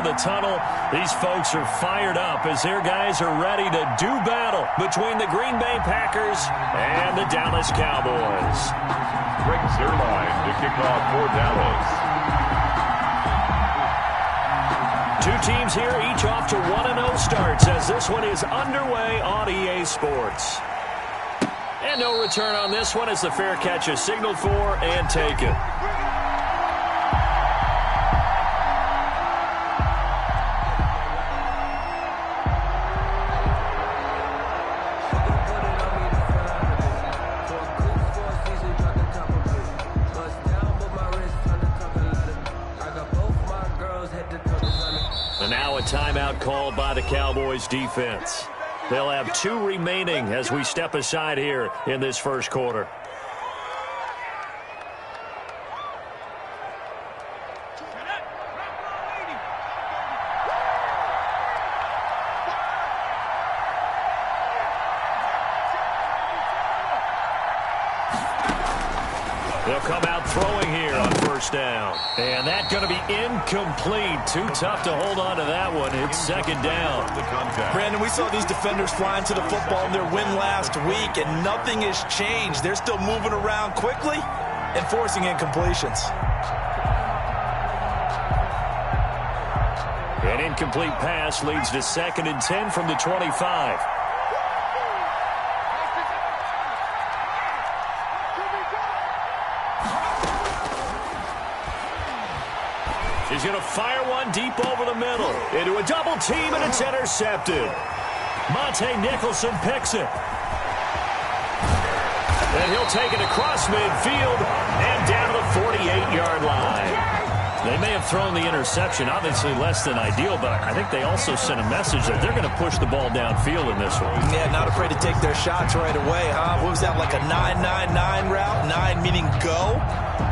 the tunnel. These folks are fired up as their guys are ready to do battle between the Green Bay Packers and the Dallas Cowboys. Greg Zuerlein to kick off for Dallas. Two teams here, each off to 1-0 starts as this one is underway on EA Sports. And no return on this one as the fair catch is signaled for and taken. And now a timeout called by the Cowboys defense. They'll have 2 remaining as we step aside here in this first quarter. They'll come out throwing here on first down. And that's going to be incomplete. Too tough to hold on to that one. It's second down. Brandon, we saw these defenders flying to the football in their win last week, and nothing has changed. They're still moving around quickly and forcing incompletions. An incomplete pass leads to 2nd and 10 from the 25. He's going to fire one deep over the middle. Into a double team, and it's intercepted. Monte Nicholson picks it. And he'll take it across midfield and down to the 48-yard line. They may have thrown the interception, obviously less than ideal, but I think they also sent a message that they're going to push the ball downfield in this one. Yeah, not afraid to take their shots right away, huh? What was that, like a 9-9-9 route? 9 meaning go?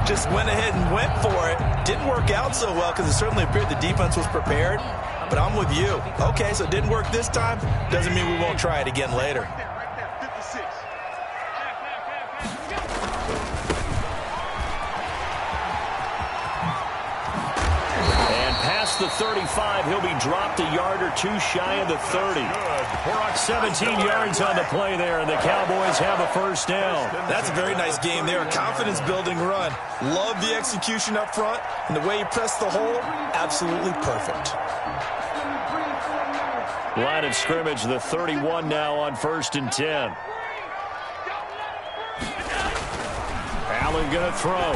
Just went ahead and went for it. Didn't work out so well because it certainly appeared the defense was prepared. But I'm with you. Okay, so it didn't work this time. Doesn't mean we won't try it again later. The 35, he'll be dropped a yard or 2 shy of the 30. 17 yards on the play there, and the Cowboys have a first down. That's a very nice game there, a confidence-building run. Love the execution up front, and the way he pressed the hole, absolutely perfect. Line of scrimmage, the 31 now on 1st and 10. Allen going to throw.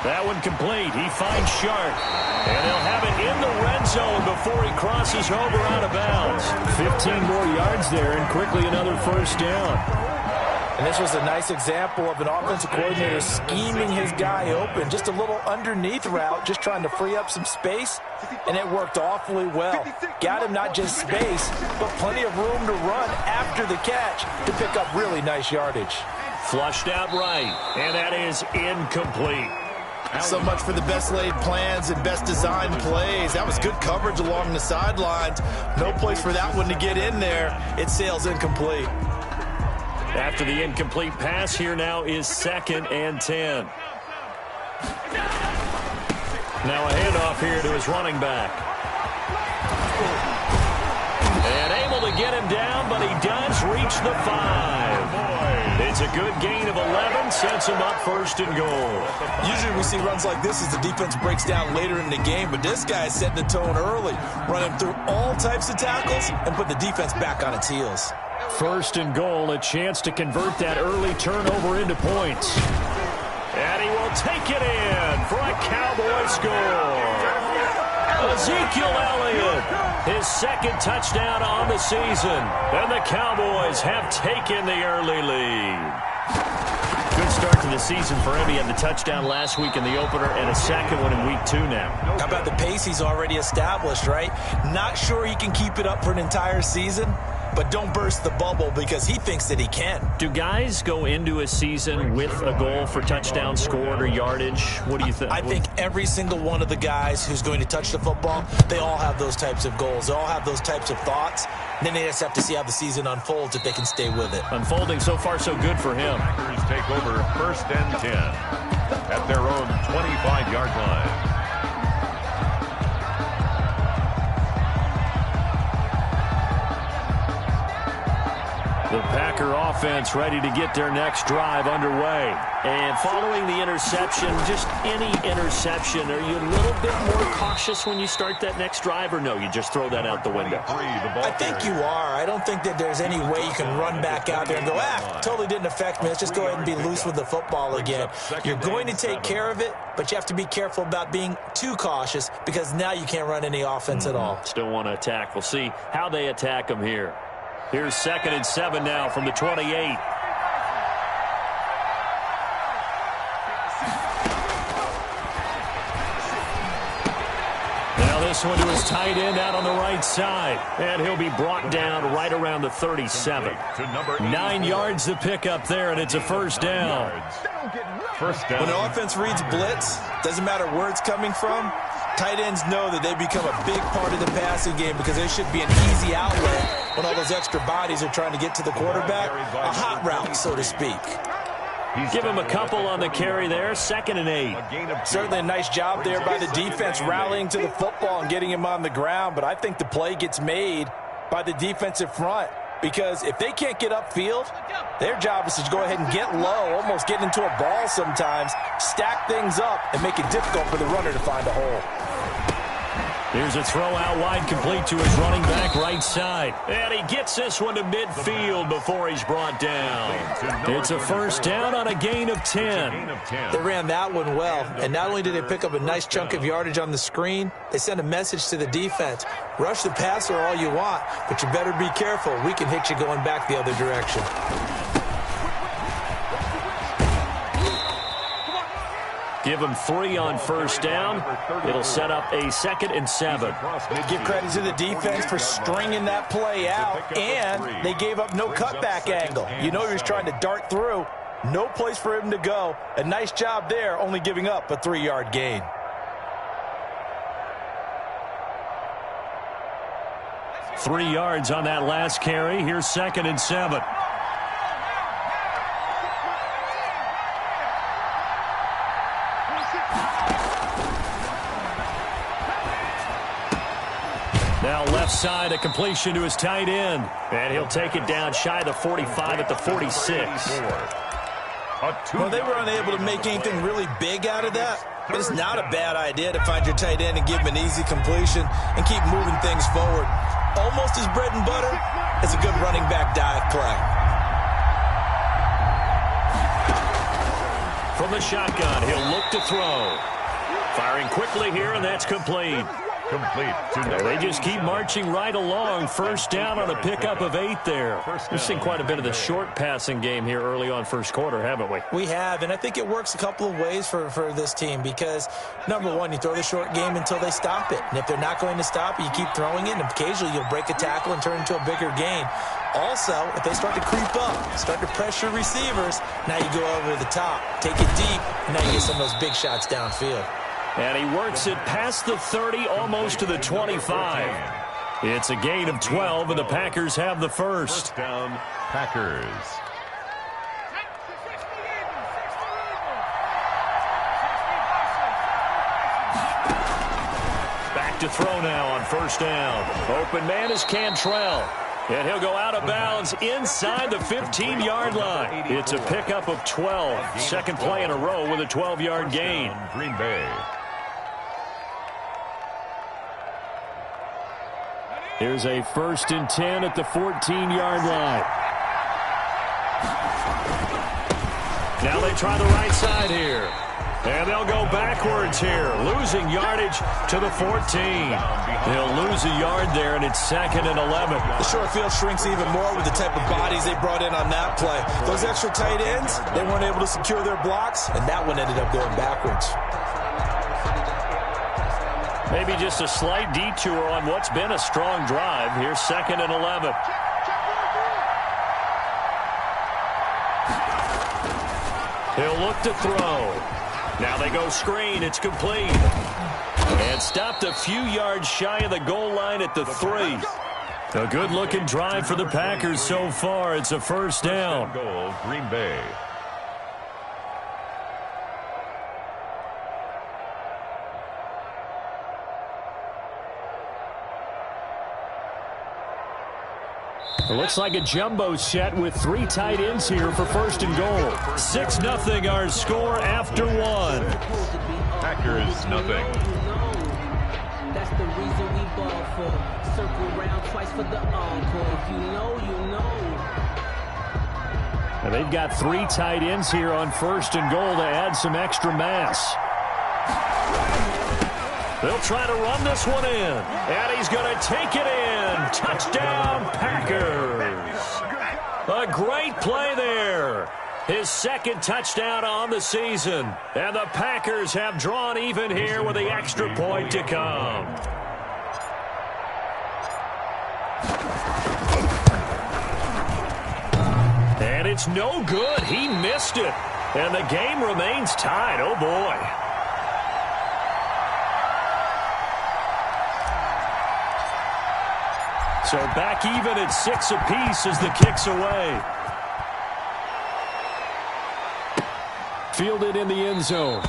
That one complete. He finds Sharp. And he'll have it in the red zone before he crosses over out of bounds. 15 more yards there, and quickly another first down. And this was a nice example of an offensive coordinator scheming his guy open. Just a little underneath route, just trying to free up some space, and it worked awfully well. Got him not just space, but plenty of room to run after the catch to pick up really nice yardage. Flushed out right, and that is incomplete. So much for the best laid plans and best designed plays. That was good coverage along the sidelines. No place for that one to get in there. It sails incomplete. After the incomplete pass, here now is 2nd and 10. Now a handoff here to his running back. And able to get him down, but he does reach the 5. It's a good gain of 11, sets him up 1st and goal. Usually we see runs like this as the defense breaks down later in the game, but this guy is setting the tone early, running through all types of tackles and put the defense back on its heels. 1st and goal, a chance to convert that early turnover into points. And he will take it in for a Cowboy score. Ezekiel Elliott, his 2nd touchdown on the season. And the Cowboys have taken the early lead. Good start to the season for him. He had the touchdown last week in the opener and a 2nd one in week 2 now. How about the pace he's already established, right? Not sure he can keep it up for an entire season, but don't burst the bubble because he thinks that he can. Do guys go into a season with a goal for touchdown scored or yardage? What do you think? I think every single one of the guys who's going to touch the football, they all have those types of goals. They all have those types of thoughts. Then they just have to see how the season unfolds if they can stay with it. Unfolding so far so good for him. Packers take over 1st and 10 at their own 25-yard line. The Packer offense ready to get their next drive underway. And following the interception, just any interception, are you a little bit more cautious when you start that next drive, or no, you just throw that out the window? I think you are. I don't think that there's any way you can run back out there and go, totally didn't affect me. Let's just go ahead and be loose with the football again. You're going to take care of it, but you have to be careful about being too cautious because now you can't run any offense at all. Still want to attack. We'll see how they attack them here. Here's 2nd and 7 now from the 28. Now this one to his tight end out on the right side. And he'll be brought down right around the 37. 9 yards to pick up there, and it's a first down. When the offense reads blitz, doesn't matter where it's coming from, tight ends know that they become a big part of the passing game because there should be an easy outlet when all those extra bodies are trying to get to the quarterback. A hot route, so to speak. Give him a couple on the carry there. 2nd and 8. Certainly a nice job there by the defense rallying to the football and getting him on the ground, but I think the play gets made by the defensive front because if they can't get upfield, their job is to go ahead and get low, almost get into a ball sometimes, stack things up, and make it difficult for the runner to find a hole. Here's a throw out wide, complete to his running back right side. And he gets this one to midfield before he's brought down. It's a first down on a gain of 10. They ran that one well, and not only did they pick up a nice chunk of yardage on the screen, they sent a message to the defense. Rush the passer all you want, but you better be careful. We can hit you going back the other direction. Give him 3 on first down. It'll set up a 2nd and 7. Give credit to the defense for stringing that play out, and they gave up no cutback angle. You know he was trying to dart through. No place for him to go. A nice job there, only giving up a 3-yard gain. Three yards on that last carry. Here's 2nd and 7. Now left side, a completion to his tight end. And he'll take it down shy of the 45 at the 46. Well, they were unable to make anything really big out of that. But it's not a bad idea to find your tight end and give him an easy completion and keep moving things forward. Almost his bread and butter is a good running back dive play. From the shotgun, he'll look to throw. Firing quickly here, and that's complete. They just keep marching right along. First down on a pickup of 8 there. We've seen quite a bit of the short passing game here early on first quarter, haven't we? We have, and I think it works a couple of ways for this team because, number one, you throw the short game until they stop it. And if they're not going to stop it, you keep throwing it, and occasionally you'll break a tackle and turn into a bigger gain. Also, if they start to creep up, start to pressure receivers, now you go over the top, take it deep, and now you get some of those big shots downfield. And he works it past the 30, almost to the 25. It's a gain of 12, and the Packers have the first. First down, Packers. Back to throw now on first down. Open man is Cantrell. And he'll go out of bounds inside the 15-yard line. It's a pickup of 12. Second play in a row with a 12-yard gain. Green Bay. Here's a 1st and 10 at the 14-yard line. Now they try the right side here. And they'll go backwards here, losing yardage to the 14. They'll lose a yard there, and it's 2nd and 11. The short field shrinks even more with the type of bodies they brought in on that play. Those extra tight ends, they weren't able to secure their blocks, and that one ended up going backwards. Maybe just a slight detour on what's been a strong drive. Here's 2nd and 11. He'll look to throw. Now they go screen. It's complete. And stopped a few yards shy of the goal line at the 3. A good-looking drive for the Packers so far. It's a first down. Goal, Green Bay. It looks like a jumbo set with 3 tight ends here for first and goal. 6-0 our score after 1. Packers nothing. That's the reason we ball for. Circle round twice for the encore. If you know, you know. And they've got 3 tight ends here on first and goal to add some extra mass. They'll try to run this one in. And he's going to take it in. Touchdown, Packers. A great play there. His second touchdown on the season. And the Packers have drawn even here with the extra point to come. And it's no good. He missed it. And the game remains tied. Oh, boy. So back even at 6 apiece as the kick's away. Fielded in the end zone.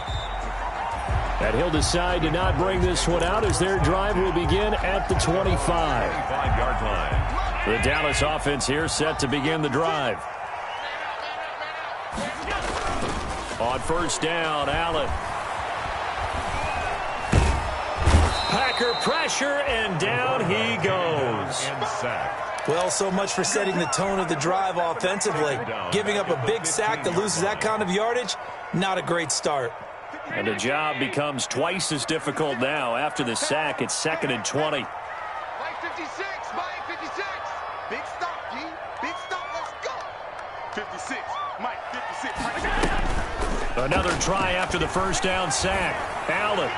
And he'll decide to not bring this one out as their drive will begin at the 25-yard line. The Dallas offense here set to begin the drive. On first down, Allen. Packer pressure, and down he goes. Well, so much for setting the tone of the drive offensively. Giving up a big sack that loses that kind of yardage, not a great start. And the job becomes twice as difficult now. After the sack, it's 2nd and 20. Mike 56, Mike 56. Big stop, G. Big stop, let's go. 56, Mike 56. Another try after the first down sack. Allen.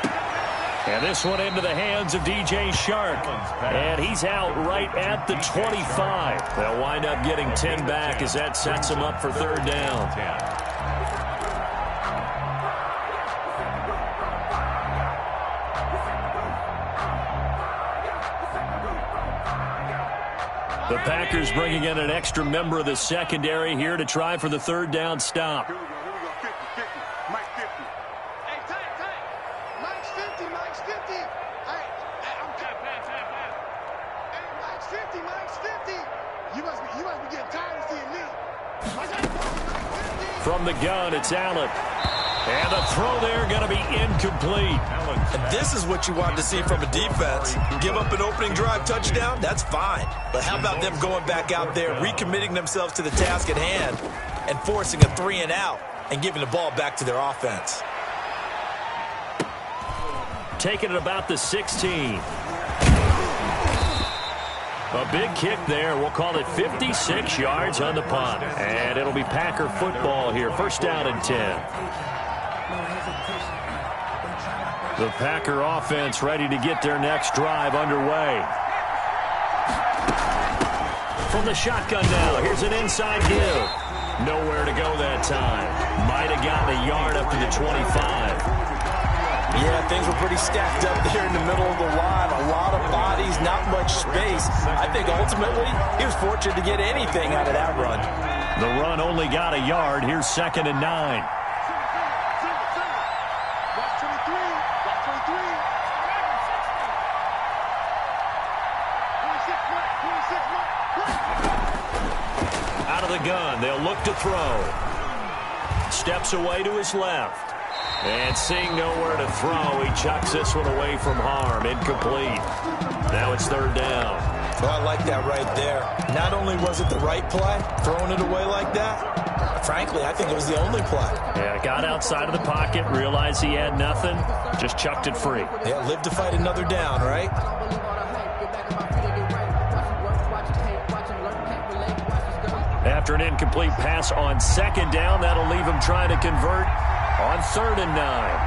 And this one into the hands of DJ Shark. And he's out right at the 25. They'll wind up getting 10 back as that sets them up for third down. The Packers bringing in an extra member of the secondary here to try for the third down stop. Here we go, 50, 50. Mike 50. Hey, tight. Mike's 50, Mike's 50. Hey, I'm tight. Hey, Mike's 50. You must be getting tired of seeing me. From the gun, it's Allen. And the throw there going to be incomplete. And this is what you want to see from a defense. Give up an opening drive touchdown, that's fine. But how about them going back out there, recommitting themselves to the task at hand, and forcing a 3 and out, and giving the ball back to their offense. Taking it about the 16. A big kick there. We'll call it 56 yards on the punt. And it'll be Packer football here. First down and 10. The Packer offense ready to get their next drive underway. From the shotgun now, here's an inside give. Nowhere to go that time. Might have gotten a yard up to the 25. Yeah, things were pretty stacked up there in the middle of the line. A lot of bodies, not much space. I think ultimately he was fortunate to get anything out of that run. The run only got a yard. Here's 2nd and 9. Out of the gun, they'll look to throw. Steps away to his left. And seeing nowhere to throw, he chucks this one away from harm. Incomplete. Now it's third down. Well, I like that right there. Not only was it the right play, throwing it away like that, frankly, I think it was the only play. Yeah, got outside of the pocket, realized he had nothing, just chucked it free. Yeah, live to fight another down, right? After an incomplete pass on second down, that'll leave him trying to convert on 3rd and 9.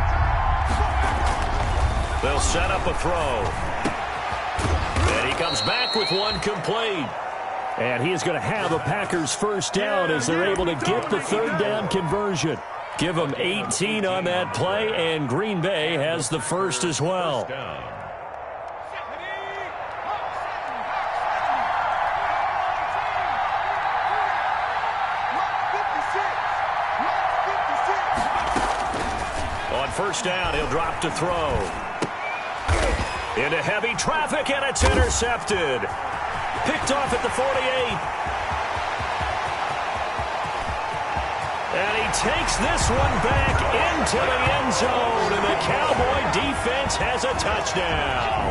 They'll set up a throw. And he comes back with one complete. And he is going to have a Packers first down as they're able to get the third down conversion. Give them 18 on that play, and Green Bay has the first as well. On first down, he'll drop to throw. Into heavy traffic, and it's intercepted. Picked off at the 48. And he takes this one back into the end zone, and the Cowboy defense has a touchdown.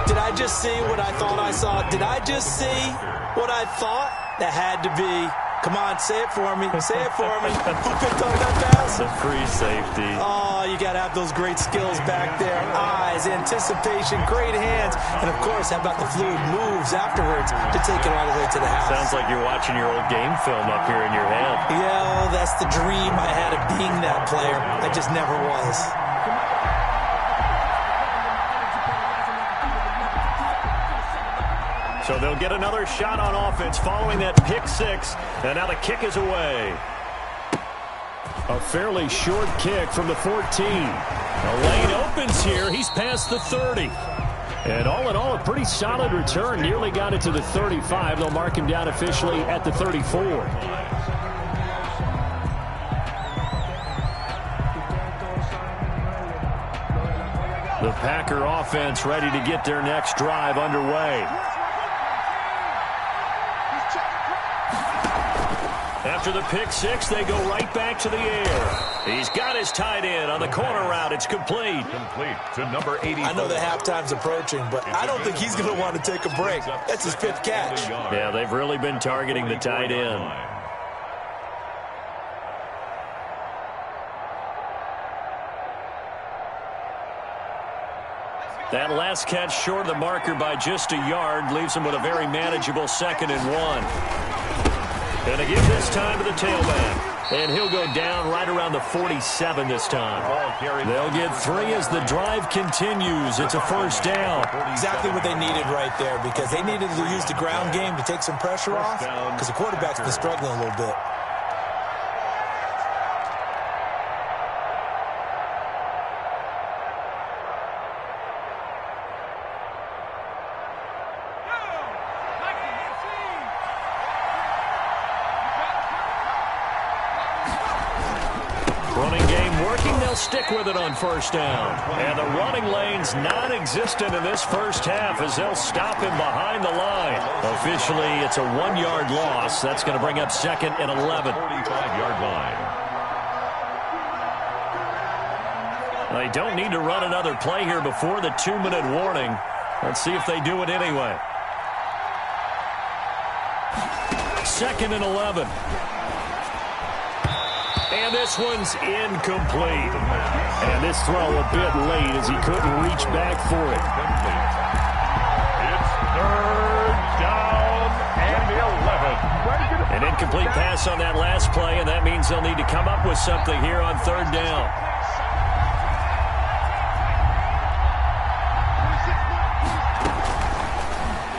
Did I just see what I thought I saw? Did I just see what I thought? That had to be. Come on, say it for me. Say it for me. Who picked up that pass? The free safety. Oh, you got to have those great skills back there. Eyes, anticipation, great hands. And, of course, how about the fluid moves afterwards to take it all the way to the house? Sounds like you're watching your old game film up here in your head. Yeah, that's the dream I had of being that player. I just never was. So they'll get another shot on offense following that pick six. And now the kick is away. A fairly short kick from the 14. The lane opens here. He's past the 30. And all in all, a pretty solid return. Nearly got it to the 35. They'll mark him down officially at the 34. The Packer offense ready to get their next drive underway. After the pick six, they go right back to the air. He's got his tight end on the corner route. It's complete. Complete to number 80. I know the halftime's approaching, but I don't think he's going to want to take a break. That's his fifth catch. Yeah, they've really been targeting the tight end. That last catch short of the marker by just a yard leaves him with a very manageable 2nd and 1. And they give this time to the tailback. And he'll go down right around the 47 this time. They'll get 3 as the drive continues. It's a first down. Exactly what they needed right there, because they needed to use the ground game to take some pressure off, because the quarterback's been struggling a little bit. Stick with it on first down. And the running lane's non-existent in this first half as they'll stop him behind the line. Officially, it's a 1-yard loss. That's going to bring up 2nd and 11. 45-yard line. They don't need to run another play here before the 2-minute warning. Let's see if they do it anyway. 2nd and 11. And this one's incomplete. And this throw a bit late as he couldn't reach back for it. It's 3rd down and 11. An incomplete pass on that last play, and that means they'll need to come up with something here on 3rd down.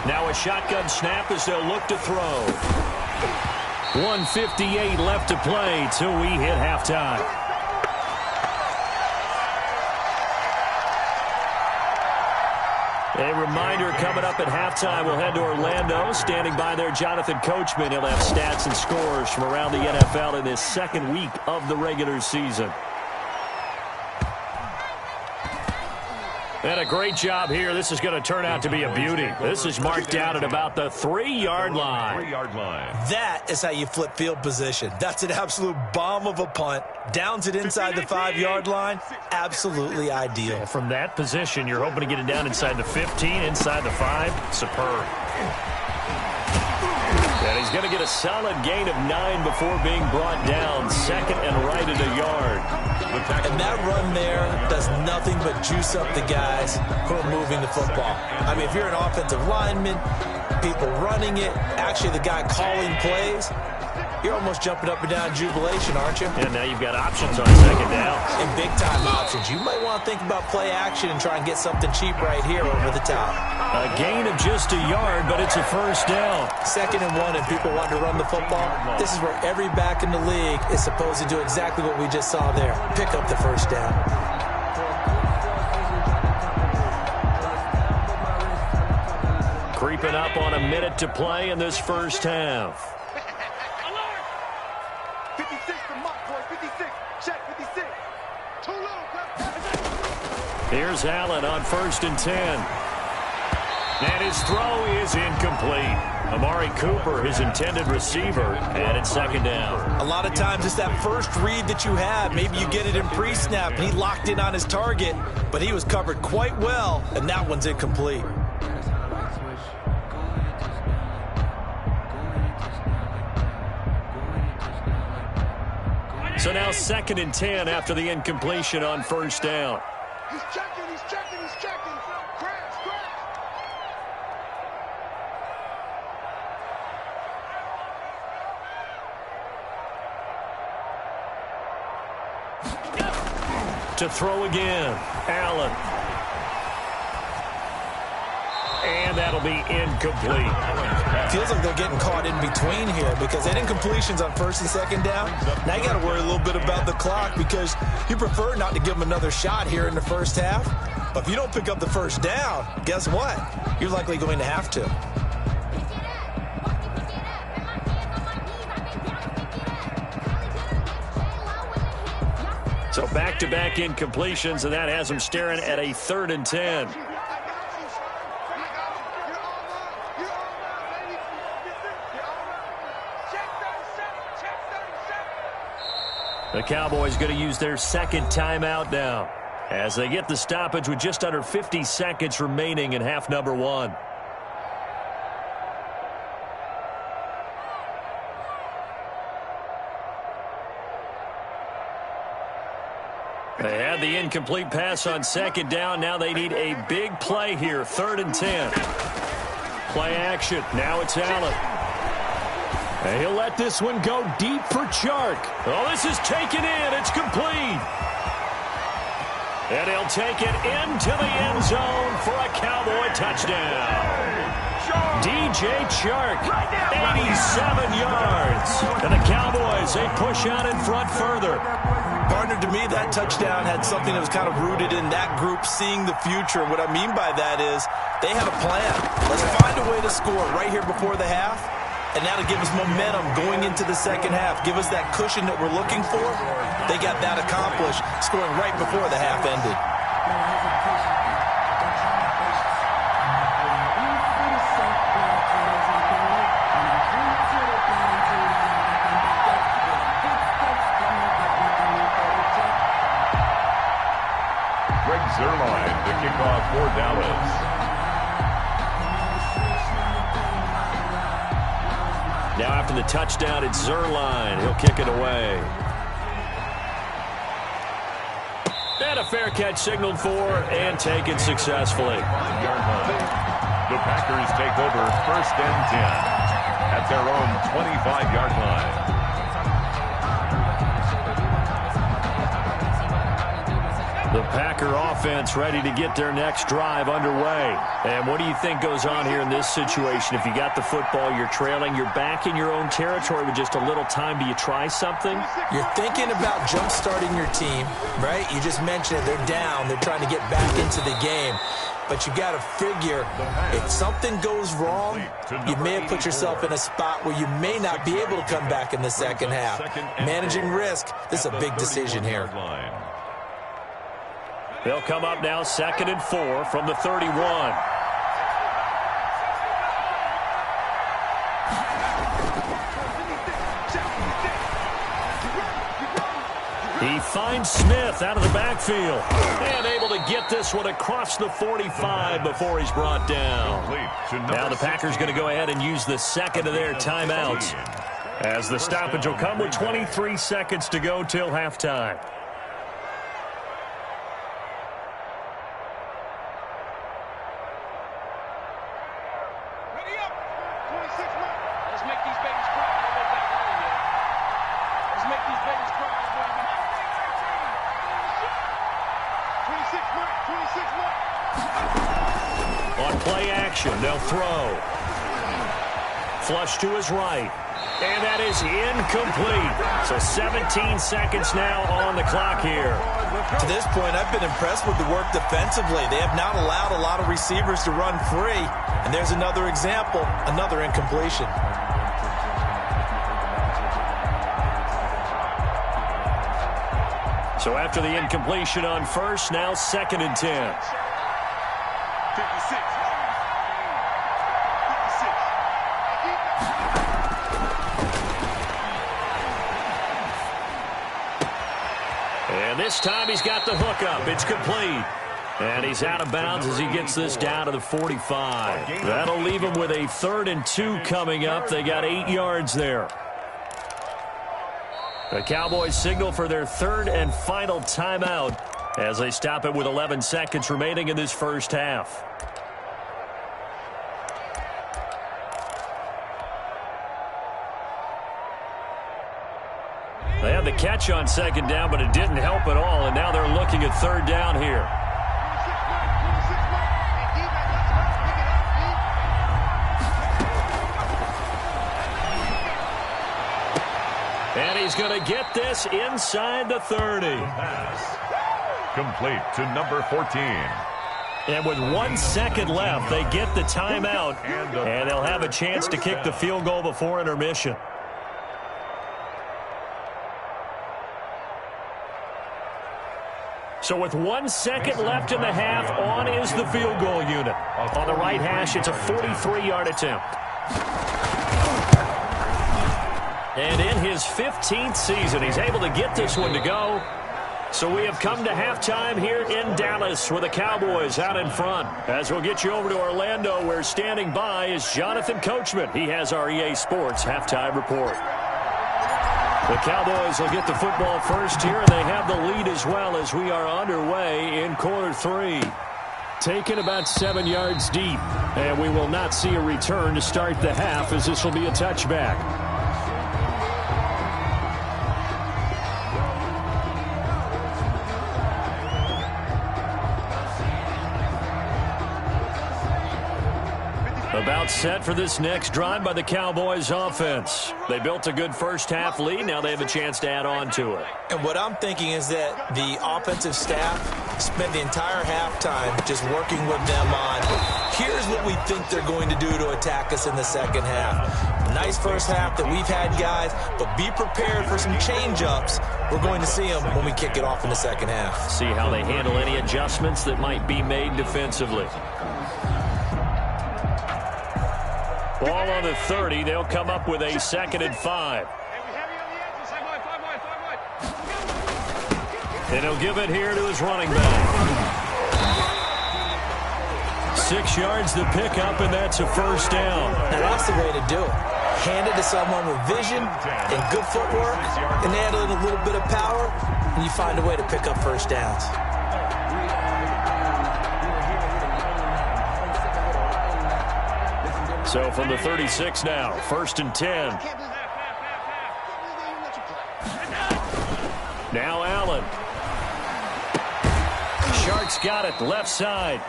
Now a shotgun snap as they'll look to throw. 1:58 left to play till we hit halftime. A reminder coming up at halftime, we'll head to Orlando. Standing by there, Jonathan Coachman. He'll have stats and scores from around the NFL in this 2nd week of the regular season. And a great job here. This is going to turn out to be a beauty. This is marked out at about the 3-yard line. 3-yard line. That is how you flip field position. That's an absolute bomb of a punt. Downs it inside the 5-yard line. Absolutely ideal. From that position, you're hoping to get it down inside the 15, inside the 5. Superb. And he's going to get a solid gain of 9 before being brought down. 2nd and right at a yard. And that run there does nothing but juice up the guys who are moving the football. I mean, if you're an offensive lineman, people running it, actually the guy calling plays, you're almost jumping up and down in jubilation, aren't you? And now you've got options on 2nd down. And big-time options. You might want to think about play action and try and get something cheap right here over the top. A gain of just a yard, but it's a first down. 2nd and 1, and people want to run the football. This is where every back in the league is supposed to do exactly what we just saw there. Pick up the first down. Creeping up on a minute to play in this first half. 56 from Mott, boys. 56. Check 56. Too low. Here's Allen on 1st and 10. And his throw is incomplete. Amari Cooper, his intended receiver, and it's second down. A lot of times it's that first read that you have. Maybe you get it in pre-snap, and he locked in on his target, but he was covered quite well, and that one's incomplete. So now 2nd and 10 after the incompletion on first down. He's checking, he's checking, he's checking. Crash, crash. To throw again, Allen. And that'll be incomplete. Feels like they're getting caught in between here because they didn't completions on 1st and 2nd down. Now you got to worry a little bit about the clock because you prefer not to give them another shot here in the first half. But if you don't pick up the first down, guess what? You're likely going to have to. So back-to-back incompletions, and that has them staring at a 3rd and 10. The Cowboys going to use their 2nd timeout now as they get the stoppage with just under 50 seconds remaining in half number 1. They had the incomplete pass on 2nd down. Now they need a big play here, 3rd and 10. Play action. Now it's Allen. And he'll let this one go deep for Chark. Oh, this is taken in. It's complete. And he'll take it into the end zone for a Cowboy touchdown. DJ Chark, 87 yards. And the Cowboys, they push out in front further. Partner, to me, that touchdown had something that was kind of rooted in that group seeing the future. What I mean by that is they had a plan. Let's find a way to score right here before the half. And that'll give us momentum going into the second half. Give us that cushion that we're looking for. They got that accomplished, scoring right before the half ended. Greg Zuerlein to kick off for Dallas. Now after the touchdown, it's Zuerlein. He'll kick it away. And a fair catch signaled for and taken successfully. The Packers take over 1st and 10 at their own 25-yard line. The Packer offense ready to get their next drive underway. And what do you think goes on here in this situation? If you got the football, you're trailing, you're back in your own territory with just a little time. Do you try something? You're thinking about jump-starting your team, right? You just mentioned it. They're down. They're trying to get back into the game. But you got to figure if something goes wrong, you may have put yourself in a spot where you may not be able to come back in the second half. Managing risk, this is a big decision here. They'll come up now 2nd and 4 from the 31. He finds Smith out of the backfield and able to get this one across the 45 before he's brought down. Now the Packers going to go ahead and use the 2nd of their timeouts as the stoppage will come with 23 seconds to go till halftime. On play action, they'll throw. Flush to his right. And that is incomplete. So 17 seconds now on the clock here. To this point, I've been impressed with the work defensively. They have not allowed a lot of receivers to run free. And there's another example, another incompletion. So after the incompletion on first, now 2nd and 10. 56. This time he's got the hook up. It's complete. And he's out of bounds as he gets this down to the 45. That'll leave him with a 3rd and 2 coming up. They got 8 yards there. The Cowboys signal for their 3rd and final timeout as they stop it with 11 seconds remaining in this first half. They had the catch on 2nd down, but it didn't help at all, and now they're looking at 3rd down here. And he's going to get this inside the 30. Pass complete to number 14. And with 1 second left, they get the timeout, and they'll have a chance to kick the field goal before intermission. So with 1 second left in the half, on is the field goal unit. On the right hash, it's a 43-yard attempt. And in his 15th season, he's able to get this one to go. So we have come to halftime here in Dallas with the Cowboys out in front. As we'll get you over to Orlando, where standing by is Jonathan Coachman. He has our EA Sports halftime report. The Cowboys will get the football first here, and they have the lead as well as we are underway in quarter 3. Taken about 7 yards deep, and we will not see a return to start the half as this will be a touchback. About set for this next drive by the Cowboys offense. They built a good first half lead. Now they have a chance to add on to it. And what I'm thinking is that the offensive staff spent the entire halftime just working with them on, here's what we think they're going to do to attack us in the second half. Nice first half that we've had, guys, but be prepared for some change-ups. We're going to see them when we kick it off in the second half. See how they handle any adjustments that might be made defensively. Ball on the 30. They'll come up with a 2nd and 5. And he'll give it here to his running back. 6 yards to pick up, and that's a first down. Now that's the way to do it. Hand it to someone with vision and good footwork, and add in a little bit of power, and you find a way to pick up first downs. So from the 36 now, 1st and 10. Now Allen. Sharks got it left side.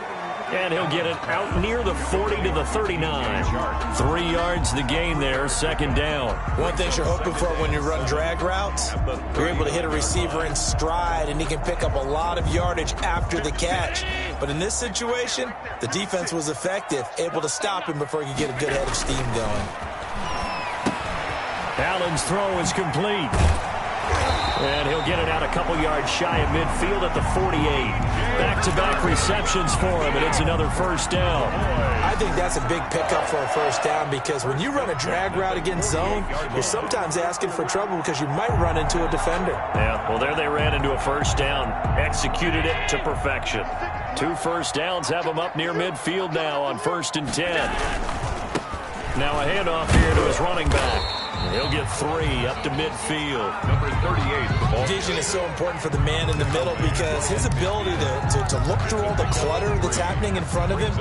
And he'll get it out near the 40 to the 39. 3 yards the gain there, 2nd down. One thing you're hoping for when you run drag routes, you're able to hit a receiver in stride, and he can pick up a lot of yardage after the catch. But in this situation, the defense was effective, able to stop him before he could get a good head of steam going. Allen's throw is complete. And he'll get it out a couple yards shy of midfield at the 48. Back-to-back receptions for him, and it's another first down. I think that's a big pickup for a first down, because when you run a drag route against zone, you're sometimes asking for trouble because you might run into a defender. Yeah, well, there they ran into a first down. Executed it to perfection. 2 first downs have them up near midfield now on 1st and 10. Now a handoff here to his running back. He'll get 3 up to midfield. Number 38. Vision is so important for the man in the middle, because his ability to look through all the clutter that's happening in front of him,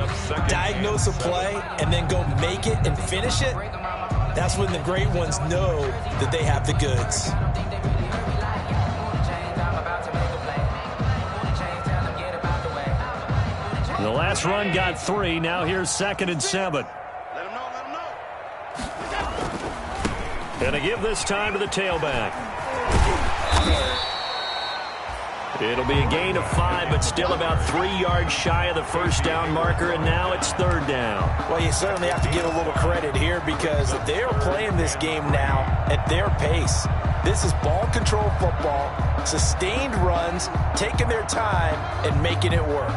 diagnose a play, and then go make it and finish it, that's when the great ones know that they have the goods. The last run got 3. Now here's 2nd and 7. And a give this time to the tailback. It'll be a gain of 5, but still about 3 yards shy of the first down marker, and now it's 3rd down. Well, you certainly have to give a little credit here, because they are playing this game now at their pace. This is ball control football, sustained runs, taking their time, and making it work.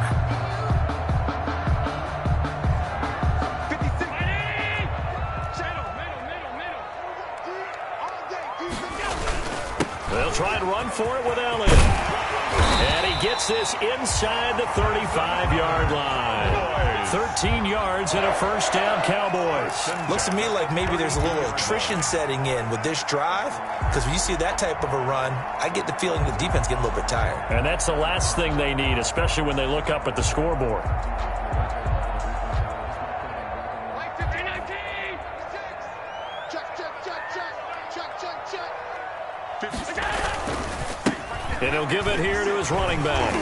They'll try and run for it with Allen. gets this inside the 35-yard line. 13 yards and a first down, Cowboys. Looks to me like maybe there's a little attrition setting in with this drive, because when you see that type of a run, I get the feeling the defense get a little bit tired. And that's the last thing they need, especially when they look up at the scoreboard. And he'll give it here to his running back.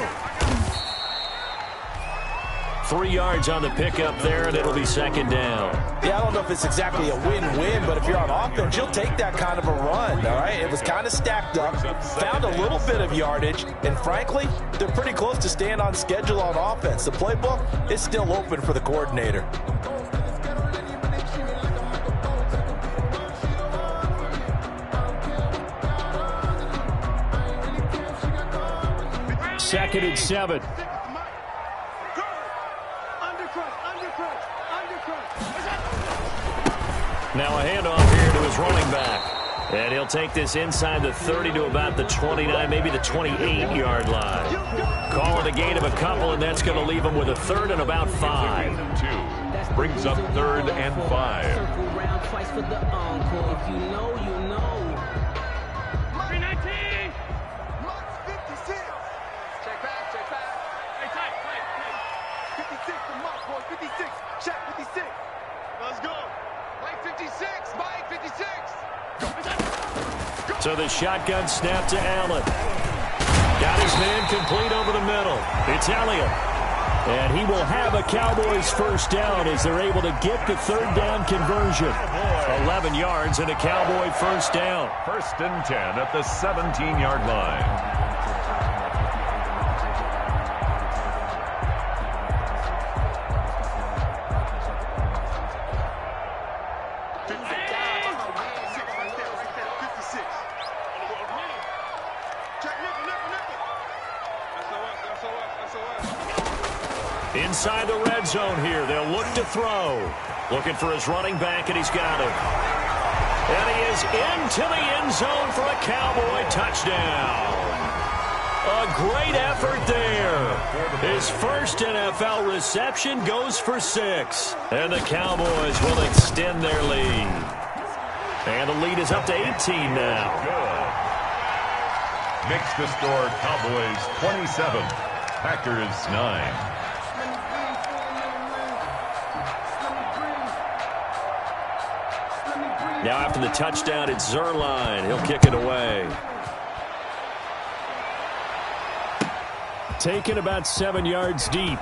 3 yards on the pickup there, and it'll be second down. Yeah, I don't know if it's exactly a win-win, but if you're on offense, you'll take that kind of a run, all right? It was kind of stacked up, found a little bit of yardage, and frankly, they're pretty close to staying on schedule on offense. The playbook is still open for the coordinator. Second and 7. Now a handoff here to his running back. And he'll take this inside the 30 to about the 29, maybe the 28-yard line. Call it a gain of a couple, and that's going to leave him with a third and about 5. 2 brings up 3rd and 5. Circle round twice for the encore. If you know, you know. 319. Marks 56. Check back, check back. Hey, tight. 56 to Mark, boy. 56. Check 56. Let's go. Mike 56. Mike 56. So the shotgun snap to Allen. Got his man complete over the middle. It's Elliott. And he will have a Cowboys first down as they're able to get the third down conversion. 11 yards and a Cowboy first down. 1st and 10 at the 17-yard line. Inside the red zone here. They'll look to throw. Looking for his running back, and he's got him. And he is into the end zone for a Cowboy touchdown. A great effort there. His first NFL reception goes for 6. And the Cowboys will extend their lead. And the lead is up to 18 now. Good. Makes the score Cowboys 27, Packers 9. Now after the touchdown, it's Zuerlein. He'll kick it away. Taken about 7 yards deep.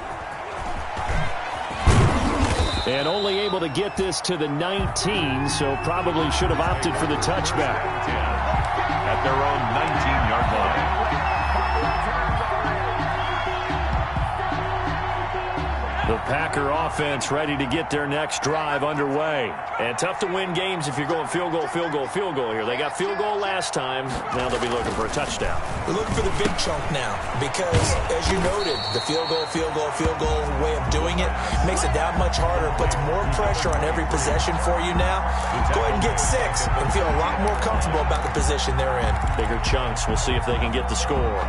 And only able to get this to the 19, so probably should have opted for the touchback. At their own 19-yard line. The Packer offense ready to get their next drive underway. And tough to win games if you're going field goal, field goal, field goal here. They got field goal last time. Now they'll be looking for a touchdown. We're looking for the big chunk now because, as you noted, the field goal way of doing it makes it that much harder, puts more pressure on every possession for you now. Go ahead and get 6 and feel a lot more comfortable about the position they're in. Bigger chunks. We'll see if they can get the score.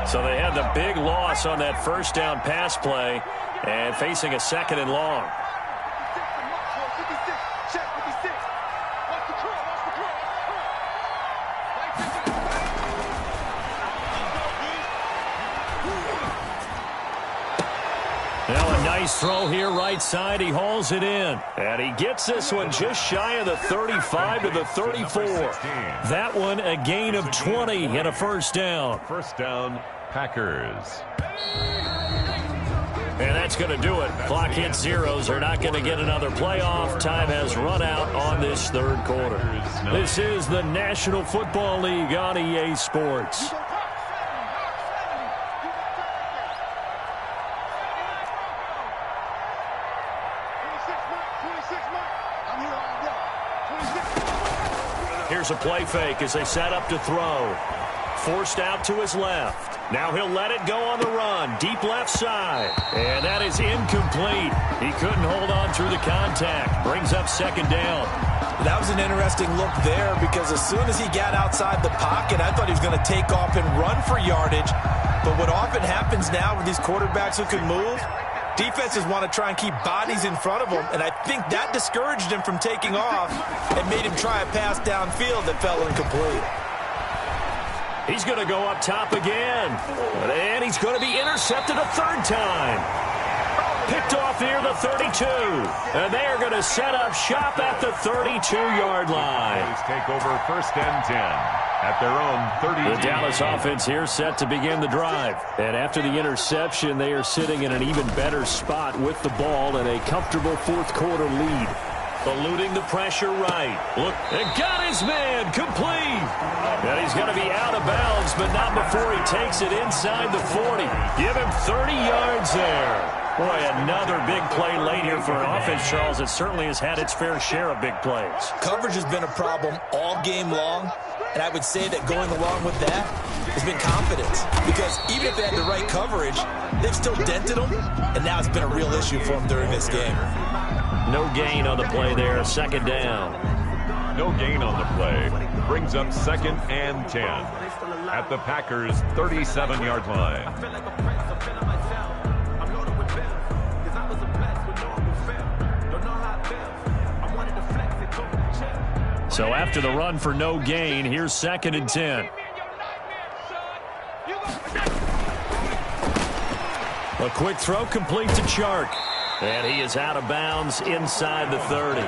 So they had the big loss on that first down pass play and facing a 2nd and long. Now a nice throw here right side. He hauls it in. And he gets this one just shy of the 35 to the 34. That one a gain of 20 and a first down. First down, Packers. And that's going to do it. Clock hits zeros. They're not going to get another playoff. Time has run out on this third quarter. This is the National Football League on EA Sports. Here's a play fake as they set up to throw. Forced out to his left. Now he'll let it go on the run. Deep left side. And that is incomplete. He couldn't hold on through the contact. Brings up second down. That was an interesting look there because as soon as he got outside the pocket, I thought he was going to take off and run for yardage. But what often happens now with these quarterbacks who can move, defenses want to try and keep bodies in front of them, and I think that discouraged him from taking off and made him try a pass downfield that fell incomplete. He's going to go up top again, and he's going to be intercepted a third time. Picked off near the 32, and they are going to set up shop at the 32-yard line. Take over first and 10 at their own 30. The Dallas offense here set to begin the drive. And after the interception, they are sitting in an even better spot with the ball and a comfortable fourth quarter lead. Eluding the pressure right. Look, and got his man complete. And he's going to be out of bounds, but not before he takes it inside the 40. Give him 30 yards there. Boy, another big play late here for an offense, Charles, that certainly has had its fair share of big plays. Coverage has been a problem all game long, and I would say that going along with that has been confidence. Because even if they had the right coverage, they've still dented them, and now it's been a real issue for them during this game. No gain on the play there, second down. No gain on the play. Brings up second and 10 at the Packers' 37-yard line. So after the run for no gain, here's second and 10. A quick throw complete to Chark. And he is out of bounds inside the 30.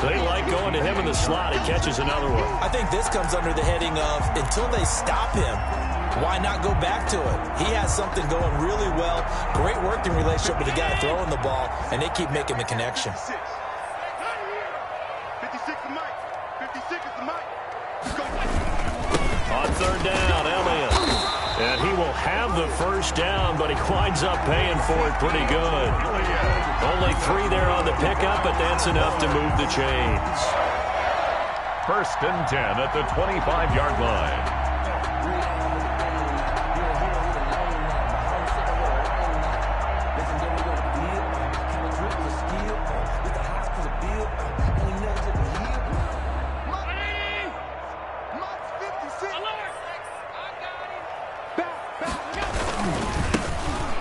They like going to him in the slot. He catches another one. I think this comes under the heading of until they stop him, why not go back to it? He has something going really well. Great working relationship with the guy throwing the ball, and they keep making the connection. 56 to Mike. 56 is the Mike. On third down, Elliott. And he will have the first down, but he winds up paying for it pretty good. Only 3 there on the pickup, but that's enough to move the chains. First and 10 at the 25-yard line.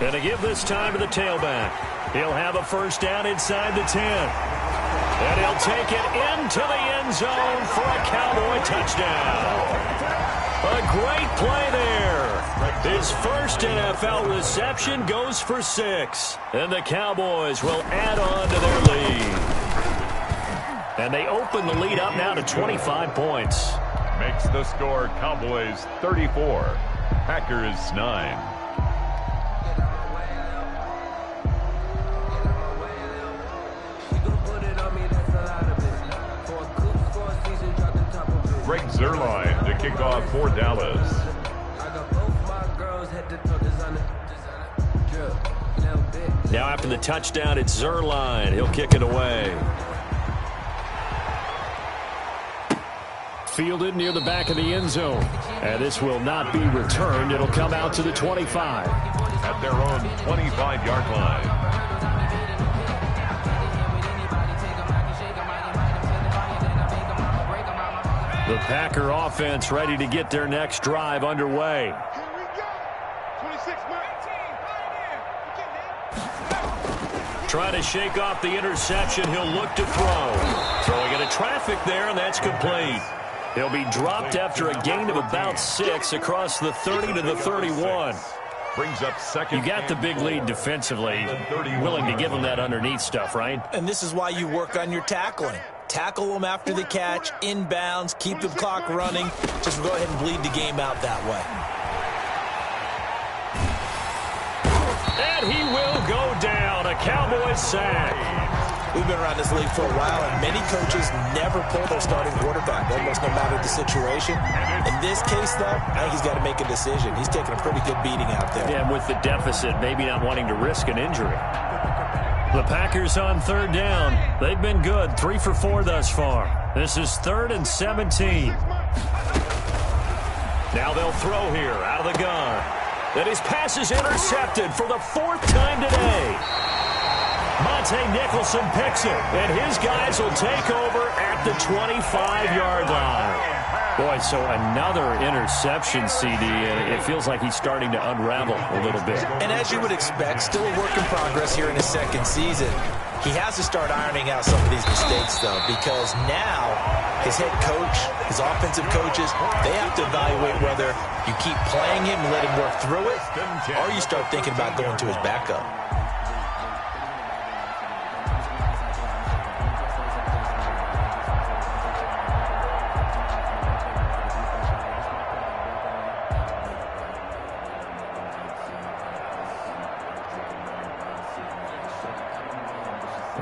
And to give this time to the tailback. He'll have a first down inside the 10. And he'll take it into the end zone for a Cowboy touchdown. A great play there. His first NFL reception goes for 6. And the Cowboys will add on to their lead. And they open the lead up now to 25 points. Makes the score Cowboys 34, Packers 9. Greg Zuerlein to kick off for Dallas. Now after the touchdown, it's Zuerlein. He'll kick it away. Fielded near the back of the end zone. And this will not be returned. It'll come out to the 25. At their own 25-yard line. The Packer offense ready to get their next drive underway. Here we go. 26, Mike. Trying to shake off the interception. He'll look to throw. Throwing into traffic there, and that's complete. He'll be dropped after a gain of about 6 across the 30 to the 31. Brings up second. You got the big lead defensively. Willing to give him that underneath stuff, right? And this is why you work on your tackling. Tackle them after the catch, inbounds, keep the clock running. Just go ahead and bleed the game out that way. And he will go down. A Cowboys sack. We've been around this league for a while, and many coaches never pull their starting quarterback, almost no matter the situation. In this case, though, I think he's got to make a decision. He's taking a pretty good beating out there. Yeah, and with the deficit, maybe not wanting to risk an injury. The Packers on third down. They've been good, 3 for 4 thus far. This is 3rd and 17. Now they'll throw here out of the gun. And his pass is intercepted for the 4th time today. Monte Nicholson picks it, and his guys will take over at the 25-yard line. Boy, so another interception, CD, and it feels like he's starting to unravel a little bit. And as you would expect, still a work in progress here in his 2nd season. He has to start ironing out some of these mistakes, though, because now his head coach, his offensive coaches, they have to evaluate whether you keep playing him and let him work through it, or you start thinking about going to his backup.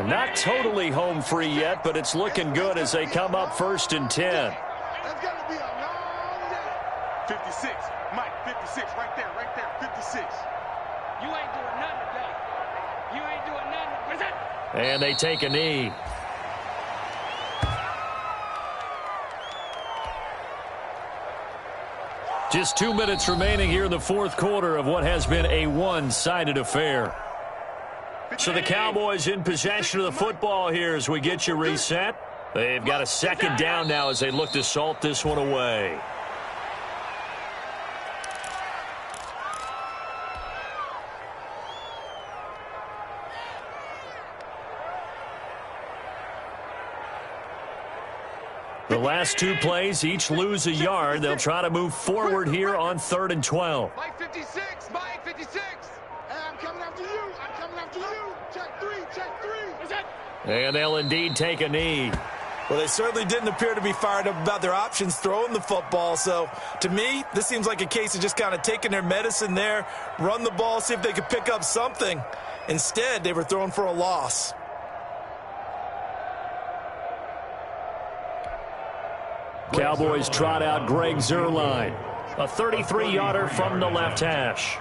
Not totally home free yet, but it's looking good as they come up 1st and 10. That's got to be a long day. 56. Mike, 56. Right there, 56. You ain't doing nothing today. You ain't doing nothing. What's that? And they take a knee. Just 2 minutes remaining here in the 4th quarter of what has been a one-sided affair. So the Cowboys in possession of the football here as we get you reset. They've got a 2nd down now as they look to salt this one away. The last 2 plays, each lose a yard. They'll try to move forward here on 3rd and 12. Mike 56. Mike 56. Hey, I'm coming after you. I'm coming after you. Check 3. Check 3. What's that? And they'll indeed take a knee. Well, they certainly didn't appear to be fired up about their options throwing the football. So, to me, this seems like a case of just kind of taking their medicine there, run the ball, see if they could pick up something. Instead, they were throwing for a loss. Cowboys trot out Greg Zuerlein, a 33-yarder from the left hash.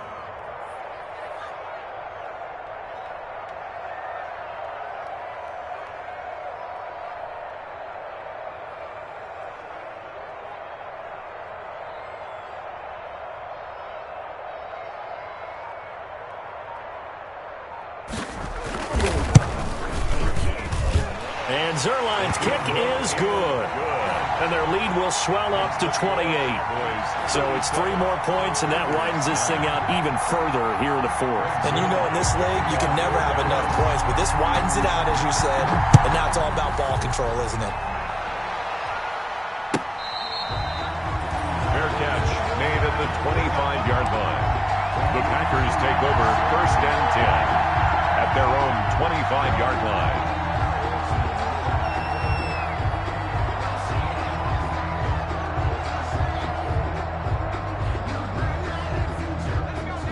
And Zuerlein's kick is good. And their lead will swell up to 28. So it's 3 more points, and that widens this thing out even further here in the 4th. And you know in this league, you can never have enough points. But this widens it out, as you said. And now it's all about ball control, isn't it? Fair catch made at the 25-yard line. The Packers take over 1st and 10 at their own 25-yard line.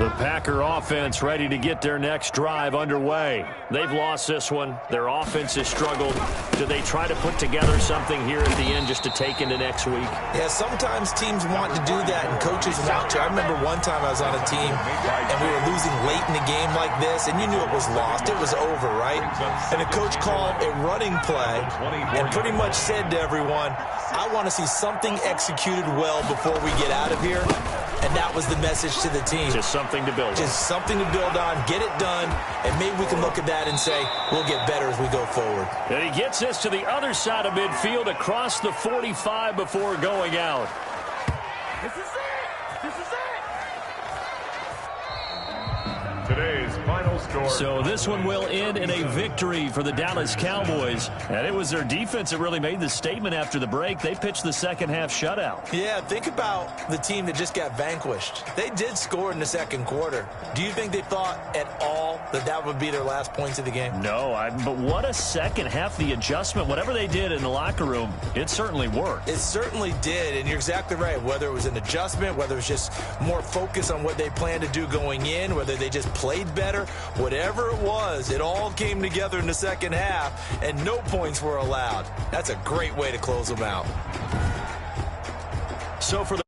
The Packer offense ready to get their next drive underway. They've lost this one. Their offense has struggled. Do they try to put together something here at the end just to take into next week? Yeah, sometimes teams want to do that and coaches want to. I remember one time I was on a team and we were losing late in the game like this, and you knew it was lost. It was over, right? And the coach called a running play and pretty much said to everyone, I want to see something executed well before we get out of here. And that was the message to the team. Just something to build on. Just something to build on, get it done, and maybe we can look at that and say, we'll get better as we go forward. And he gets this to the other side of midfield across the 45 before going out. This is it. This is it. Today's final score. So this one will end in a victory for the Dallas Cowboys. And it was their defense that really made the statement after the break. They pitched the second half shutout. Yeah, think about the team that just got vanquished. They did score in the 2nd quarter. Do you think they thought at all that that would be their last points of the game? No, but what a second half. The adjustment, whatever they did in the locker room, it certainly worked. It certainly did, and you're exactly right. Whether it was an adjustment, whether it was just more focus on what they planned to do going in, whether they just played better, whatever it was, it all came together in the 2nd half, and no points were allowed. That's a great way to close them out. So for the